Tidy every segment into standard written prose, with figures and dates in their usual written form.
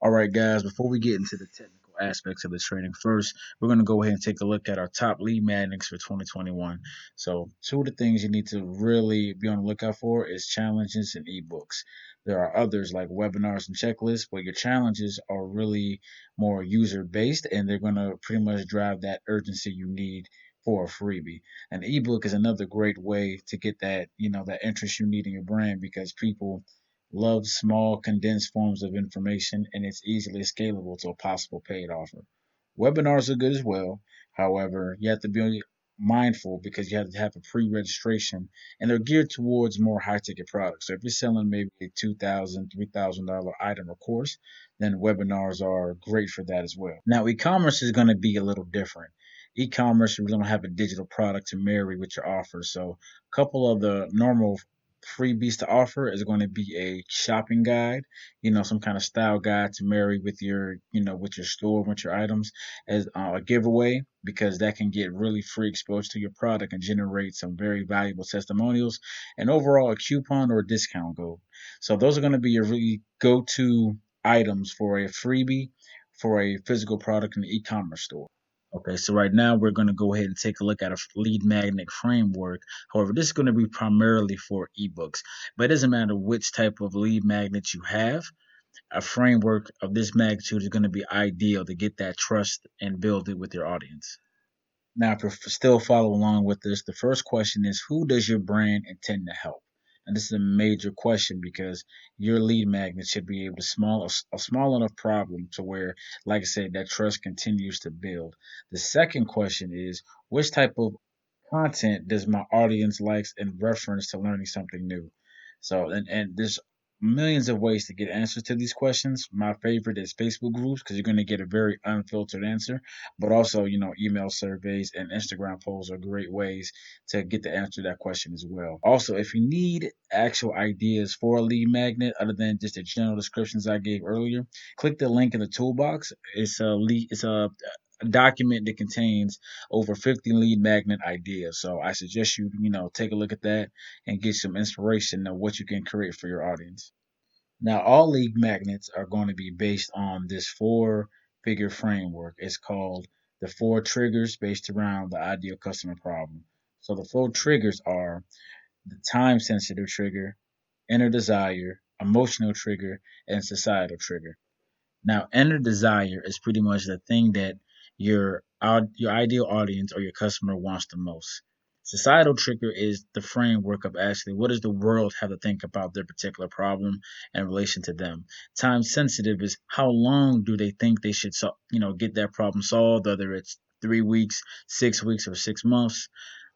All right, guys, before we get into the technical aspects of the training, first, we're going to go ahead and take a look at our top lead magnets for 2021. So, two of the things you need to really be on the lookout for is challenges and ebooks. There are others like webinars and checklists, but your challenges are really more user based and they're going to pretty much drive that urgency you need for a freebie. An ebook is another great way to get that interest you need in your brand because people love small, condensed forms of information, and it's easily scalable to a possible paid offer. Webinars are good as well. However, you have to be mindful because you have to have a pre-registration, and they're geared towards more high-ticket products. So if you're selling maybe a $2,000, $3,000 item or course, then webinars are great for that as well. Now, e-commerce is going to be a little different. E-commerce, you don't have a digital product to marry with your offer. So a couple of the normal freebies to offer is going to be a shopping guide, some kind of style guide to marry with with your store, with your items, as a giveaway, because that can get really free exposure to your product and generate some very valuable testimonials, and overall a coupon or a discount code. So those are going to be your really go-to items for a freebie for a physical product in the e-commerce store. Okay, so right now we're going to go ahead and take a look at a lead magnet framework. However, this is going to be primarily for ebooks, but it doesn't matter which type of lead magnet you have. A framework of this magnitude is going to be ideal to get that trust and build it with your audience. Now, if you're still following along with this, the first question is, who does your brand intend to help? And this is a major question because your lead magnet should be able to a small enough problem to where, like I said, that trust continues to build. The second question is, which type of content does my audience likes in reference to learning something new? So, and there's millions of ways to get answers to these questions. My favorite is Facebook groups because you're going to get a very unfiltered answer, but also, email surveys and Instagram polls are great ways to get the answer to that question as well. Also, if you need actual ideas for a lead magnet other than just the general descriptions I gave earlier, click the link in the toolbox. It's a document that contains over 50 lead magnet ideas. So I suggest you take a look at that and get some inspiration of what you can create for your audience. Now, all lead magnets are going to be based on this four-figure framework. It's called the four triggers based around the ideal customer problem. So the four triggers are the time-sensitive trigger, inner desire, emotional trigger, and societal trigger. Now, inner desire is pretty much the thing that your ideal audience or your customer wants the most. Societal trigger is the framework of actually what does the world have to think about their particular problem in relation to them. Time sensitive is how long do they think they should get that problem solved, whether it's 3 weeks, 6 weeks, or 6 months.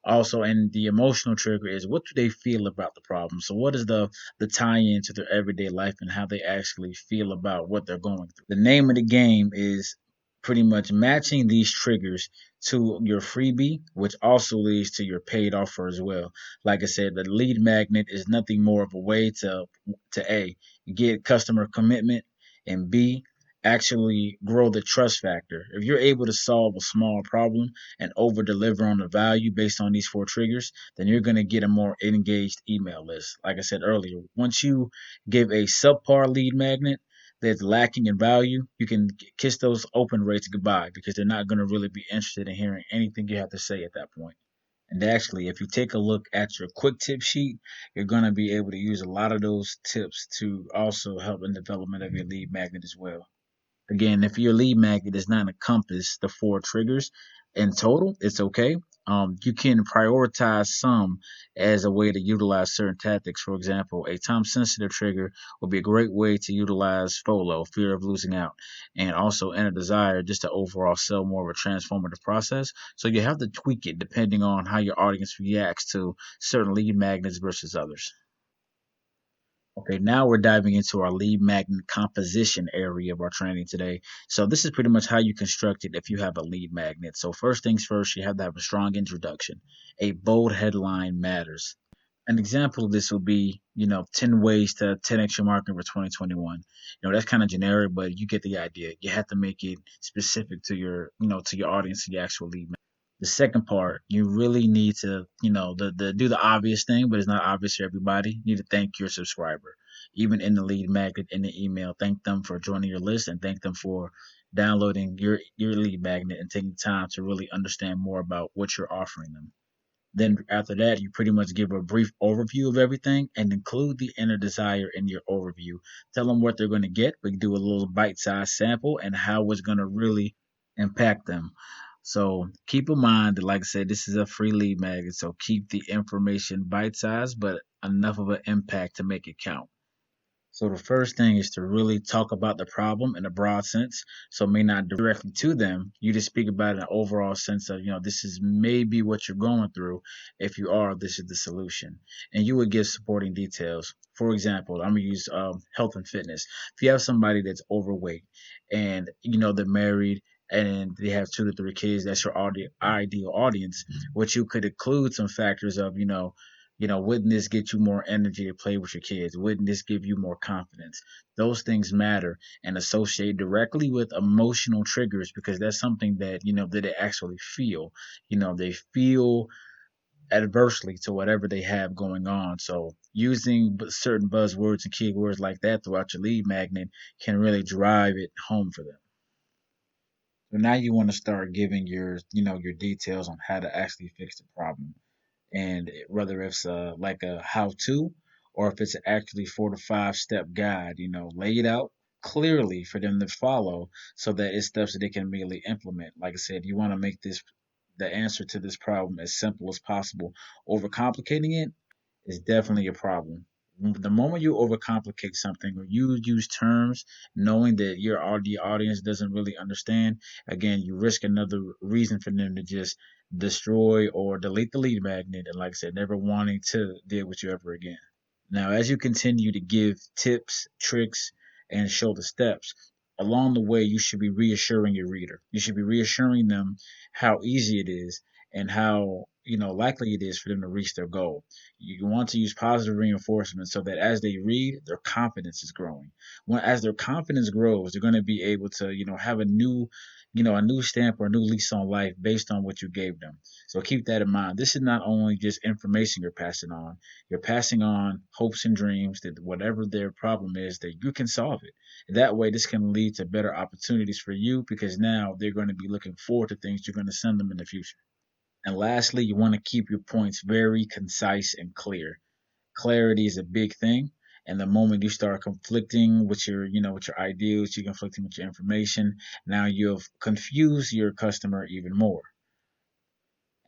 Also, and the emotional trigger is what do they feel about the problem. So what is the tie-in to their everyday life and how they actually feel about what they're going through. The name of the game is pretty much matching these triggers to your freebie, which also leads to your paid offer as well. Like I said, the lead magnet is nothing more of a way to A, get customer commitment, and B, actually grow the trust factor. If you're able to solve a small problem and over deliver on the value based on these four triggers, then you're going to get a more engaged email list. Like I said earlier, once you give a subpar lead magnet that's lacking in value, you can kiss those open rates goodbye because they're not going to really be interested in hearing anything you have to say at that point. And actually, if you take a look at your quick tip sheet, you're going to be able to use a lot of those tips to also help in development of your lead magnet as well. Again, if your lead magnet does not encompass the four triggers in total, it's okay. You can prioritize some as a way to utilize certain tactics. For example, a time sensitive trigger would be a great way to utilize FOLO, fear of losing out, and also inner desire just to overall sell more of a transformative process. So you have to tweak it depending on how your audience reacts to certain lead magnets versus others. Okay, now we're diving into our lead magnet composition area of our training today. So this is pretty much how you construct it if you have a lead magnet. So first things first, you have to have a strong introduction. A bold headline matters. An example of this would be, 10 ways to 10x your marketing for 2021. That's kind of generic, but you get the idea. You have to make it specific to your audience, to the actual lead. The second part, you really need to, do the obvious thing, but it's not obvious to everybody. You need to thank your subscriber. even in the lead magnet in the email. Thank them for joining your list and thank them for downloading your lead magnet and taking time to really understand more about what you're offering them. Then after that, you pretty much give a brief overview of everything and include the inner desire in your overview. Tell them what they're going to get, but do a little bite-sized sample and how it's going to really impact them. So keep in mind that, like I said, this is a free lead magnet. So keep the information bite-sized, but enough of an impact to make it count. So the first thing is to really talk about the problem in a broad sense. So it may not directly to them. You just speak about an overall sense of, this is maybe what you're going through. If you are, this is the solution. And you would give supporting details. For example, I'm gonna use health and fitness. If you have somebody that's overweight and they're married and they have 2 to 3 kids, that's your ideal audience. What you could include some factors of, wouldn't this get you more energy to play with your kids? Wouldn't this give you more confidence? Those things matter and associate directly with emotional triggers because that's something that, that they actually feel. They feel adversely to whatever they have going on. So using certain buzzwords and keywords like that throughout your lead magnet can really drive it home for them. So now you want to start giving your details on how to actually fix the problem and whether it's like a how to or if it's actually 4 to 5 step guide, lay it out clearly for them to follow so that it's steps that they can immediately implement. Like I said, you want to make this the answer to this problem as simple as possible. Overcomplicating it is definitely a problem. The moment you overcomplicate something or you use terms knowing that the audience doesn't really understand, again, you risk another reason for them to just destroy or delete the lead magnet and, like I said, never wanting to deal with you ever again. Now, as you continue to give tips, tricks, and show the steps, along the way, you should be reassuring your reader. You should be reassuring them how easy it is and how likely it is for them to reach their goal. You want to use positive reinforcement so that as they read, their confidence is growing. As their confidence grows, they're going to be able to have a new stamp or a new lease on life based on what you gave them. So keep that in mind. This is not only just information you're passing on hopes and dreams that whatever their problem is, that you can solve it. That way, this can lead to better opportunities for you because now they're going to be looking forward to things you're going to send them in the future. And lastly, you want to keep your points very concise and clear. Clarity is a big thing. And the moment you start conflicting with your ideals, you're conflicting with your information, now you've confused your customer even more.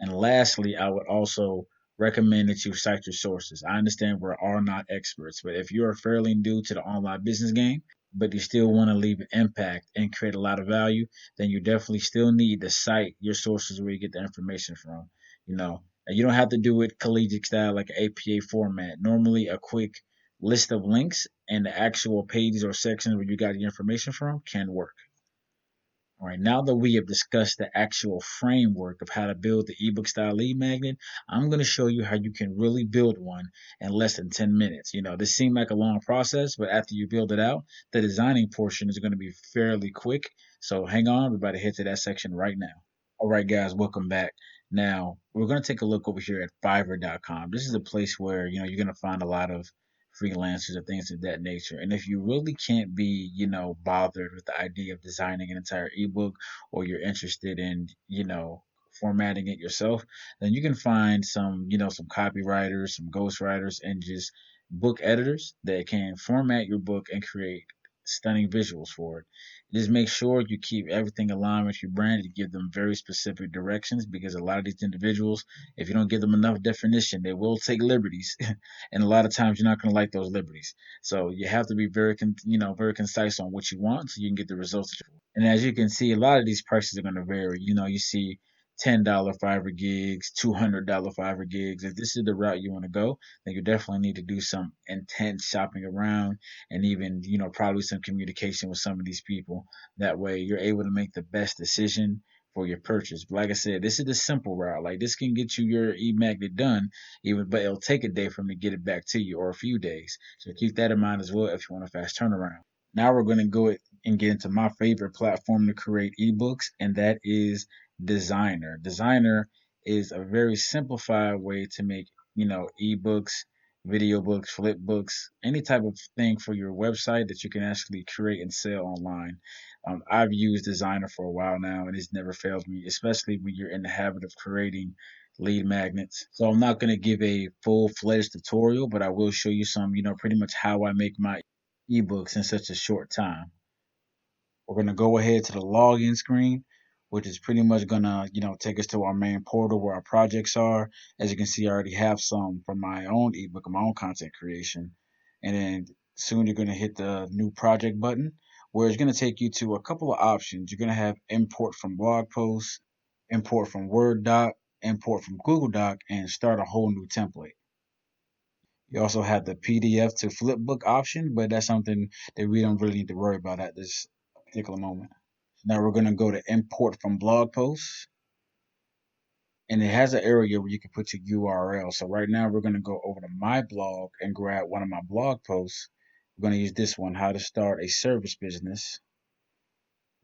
And lastly, I would also recommend that you cite your sources. I understand we are not experts, but if you're fairly new to the online business game, but you still want to leave an impact and create a lot of value, then you definitely still need to cite your sources where you get the information from. And you don't have to do it collegiate style like an APA format. Normally, a quick list of links and the actual pages or sections where you got your information from can work. All right, now that we have discussed the actual framework of how to build the ebook style lead magnet, I'm going to show you how you can really build one in less than 10 minutes. This seemed like a long process, but after you build it out, the designing portion is going to be fairly quick. So hang on, we're about to head to that section right now. All right, guys, welcome back. Now, we're going to take a look over here at Fiverr.com. This is a place where, you're going to find a lot of freelancers or things of that nature. And if you really can't be, bothered with the idea of designing an entire ebook or you're interested in, formatting it yourself, then you can find some copywriters, some ghostwriters, and just book editors that can format your book and create stunning visuals for it. Just make sure you keep everything aligned with your brand. You give them very specific directions because a lot of these individuals, if you don't give them enough definition, they will take liberties, and a lot of times you're not going to like those liberties. So you have to be very concise on what you want so you can get the results that you want. And as you can see, a lot of these prices are going to vary. You see $10 Fiverr gigs, $200 Fiverr gigs. If this is the route you want to go, then you definitely need to do some intense shopping around and even, probably some communication with some of these people. That way you're able to make the best decision for your purchase. But like I said, this is the simple route. Like this can get you your e-magnet done, even but it'll take a day for them to get it back to you or a few days. So keep that in mind as well if you want a fast turnaround. Now we're going to go and get into my favorite platform to create ebooks, and that is Designer. Designer is a very simplified way to make, ebooks video books, flip books, any type of thing for your website that you can actually create and sell online. I've used Designer for a while now, and it's never failed me, especially when you're in the habit of creating lead magnets. So I'm not going to give a full-fledged tutorial, but I will show you some, pretty much how I make my ebooks in such a short time. We're going to go ahead to the login screen, which is pretty much going to, take us to our main portal where our projects are. As you can see, I already have some from my own ebook and my own content creation. And then soon you're going to hit the new project button, where it's going to take you to a couple of options. You're going to have import from blog posts, import from Word doc, import from Google Doc, and start a whole new template. You also have the PDF to flipbook option, but that's something that we don't really need to worry about at this particular moment. Now we're going to go to import from blog posts, and it has an area where you can put your URL. So right now we're going to go over to my blog and grab one of my blog posts. We're going to use this one, how to start a service business.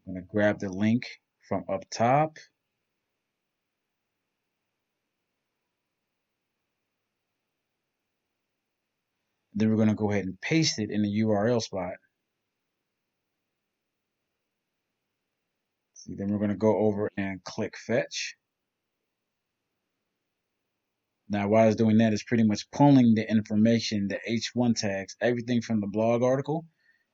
I'm going to grab the link from up top. Then we're going to go ahead and paste it in the URL spot. Then we're going to go over and click fetch. Now, while it's doing that, it's pretty much pulling the information, the H1 tags, everything from the blog article.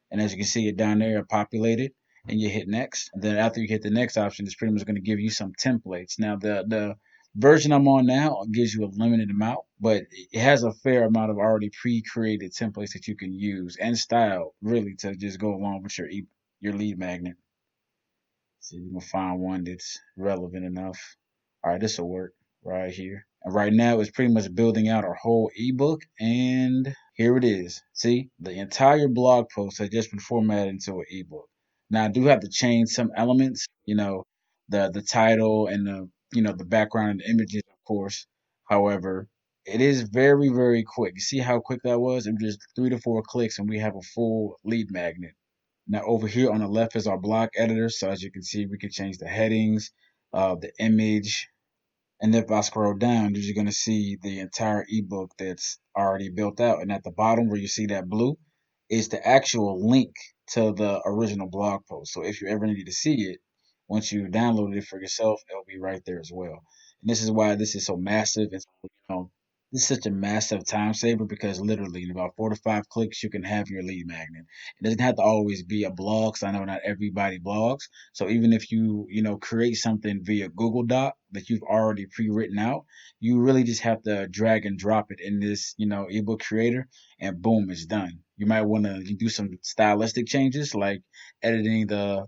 And as you can see it down there, populated, and you hit next. And then after you hit the next option, it's pretty much going to give you some templates. Now, the version I'm on now gives you a limited amount, but it has a fair amount of already pre-created templates that you can use and style really to just go along with your lead magnet. See if we can find one that's relevant enough. All right, this will work right here. And right now, it's pretty much building out our whole ebook, and here it is. See, the entire blog post has just been formatted into an ebook. Now, I do have to change some elements, the title and the background and the images, of course. However, it is very, very quick. You see how quick that was? It was just 3 to 4 clicks, and we have a full lead magnet. Now over here on the left is our block editor. So as you can see, we can change the headings, the image, and if I scroll down, you're going to see the entire ebook that's already built out. And at the bottom where you see that blue is the actual link to the original blog post. So if you ever need to see it, once you download it for yourself, it'll be right there as well. And this is why this is so massive. And this is such a massive time saver because literally in about 4 to 5 clicks, you can have your lead magnet. It doesn't have to always be a blog, because I know not everybody blogs. So even if you create something via Google Doc that you've already pre-written out, you really just have to drag and drop it in this, ebook creator, and boom, it's done. You might want to do some stylistic changes like editing the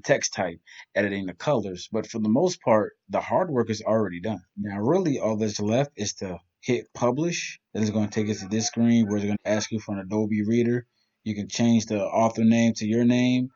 text type, editing the colors, but for the most part, the hard work is already done. Now, really, all that's left is to hit publish. That is going to take us to this screen where it's going to ask you for an Adobe Reader. You can change the author name to your name,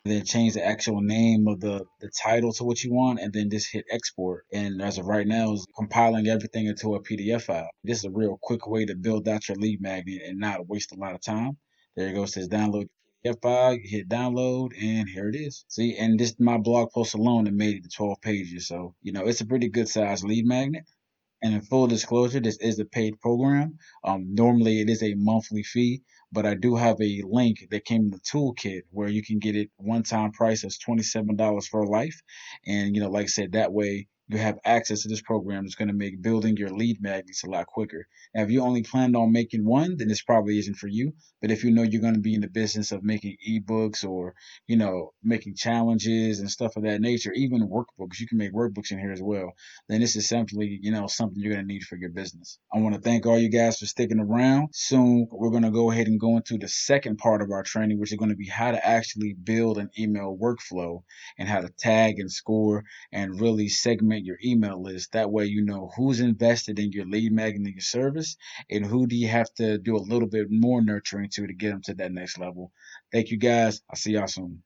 then change the actual name of the title to what you want, and then just hit export. And as of right now, it's compiling everything into a PDF file. This is a real quick way to build out your lead magnet and not waste a lot of time. There you go. It says download PDF file. You hit download, and here it is. See, and this my blog post alone that made it to 12 pages. So it's a pretty good size lead magnet. And in full disclosure, this is a paid program. Normally, it is a monthly fee, but I do have a link that came in the toolkit where you can get it one-time price as $27 for life. And like I said, that way you have access to this program that's going to make building your lead magnets a lot quicker. Now, if you only planned on making one, then this probably isn't for you. But if you know you're going to be in the business of making ebooks or making challenges and stuff of that nature, even workbooks, you can make workbooks in here as well, then this is simply, something you're going to need for your business. I want to thank all you guys for sticking around. Soon, we're going to go ahead and go into the second part of our training, which is going to be how to actually build an email workflow and how to tag and score and really segment your email list. That way, you know who's invested in your lead magnet, your service, and who do you have to do a little bit more nurturing to get them to that next level. Thank you guys. I'll see y'all soon.